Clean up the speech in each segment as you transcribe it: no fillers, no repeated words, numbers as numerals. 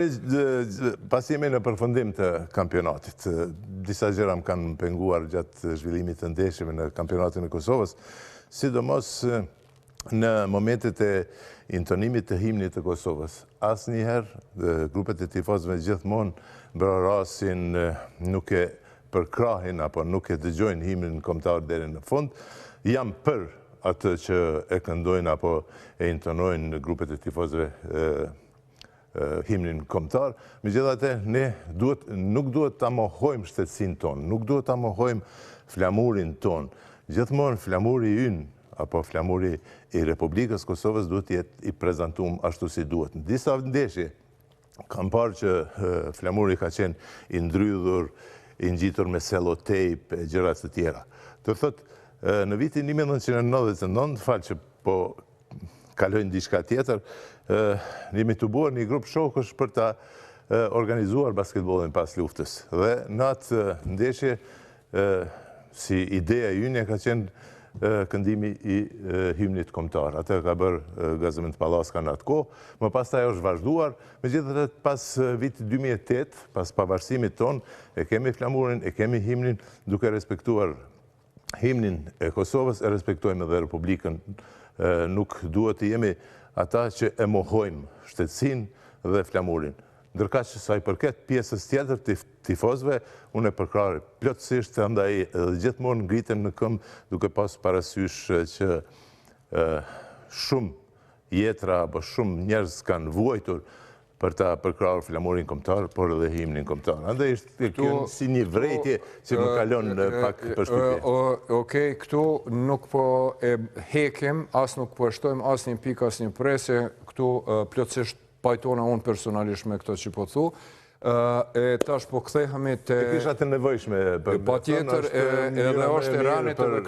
Pas jemi në përfundim të kampionatit, disa gjëra më kanë penguar gjatë zhvillimit të ndeshjeve në kampionatin e Kosovës, sidomos në momentet e intonimit të himnit të Kosovës. Asnjëherë grupet e tifozëve gjithmonë mbrarasin nuk e përkrahin apo nuk e dëgjojnë himnin kombëtar deri në fund. Jam për atë që e këndojnë apo e intonojnë grupet e tifozëve himnin kombëtar, megjithatë ne nuk duhet ta mohojmë shtetësinë tonë, nuk duhet ta mohojmë flamurin tonë. Gjithmonë flamuri ynë apo flamuri i Republikës Kosovës duhet të jetë i prezantuar ashtu si duhet. Në disa ndeshje kam parë që flamuri ka qenë i ndrydhur, i ngjitur me selotejp e gjëra të tjera. Të thotë, në vitin 1999, falë që po kalojnë diçka tjetër, jemi të buar një grup shokësh për ta organizuar basketbolin pas luftës. Dhe në atë ndeshje, si ideja jyne ka qenë këndimi i himnit kombëtar. Atë ka bërë Gazement Pallaska në atë kohë, më pastaj është vazhduar, megjithatë pas vitit 2008, pas pavarësimit tonë, e kemi flamurin, e kemi himnin, duke respektuar himnin e Kosovës, e respektojmë edhe Republikën. Nuk duhet të jemi ata që e mohojmë shtetësinë dhe flamurin. Ndërkaq që sa i përket pjesës tjetër të tifozëve, unë e përkraj plotësisht, andaj gjithmonë ngritem në këmbë duke pasur parasysh që shumë jetra apo shumë njerëz kanë vuajtur për ta përkrahur flamurin kombëtar, por edhe himnin kombëtar. Andaj është kjo si një vrejtje që më kalon pak përshtypje. Okej, këtu nuk po e hekim, as nuk po e shtojmë as një pikë, as një presje, këtu plotësisht pajtona unë personalisht me këto që po thu. E tash po kthehemi te kisha të nevojshme pa tjetër edhe është e ranit edhe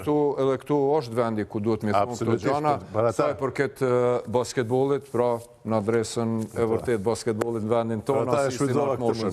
këtu është vendi ku duhet mi thonë këto gjana sa i përket basketbollit, pra në adresën e vërtet basketbollit në vendin tonë, asistin atë moshën.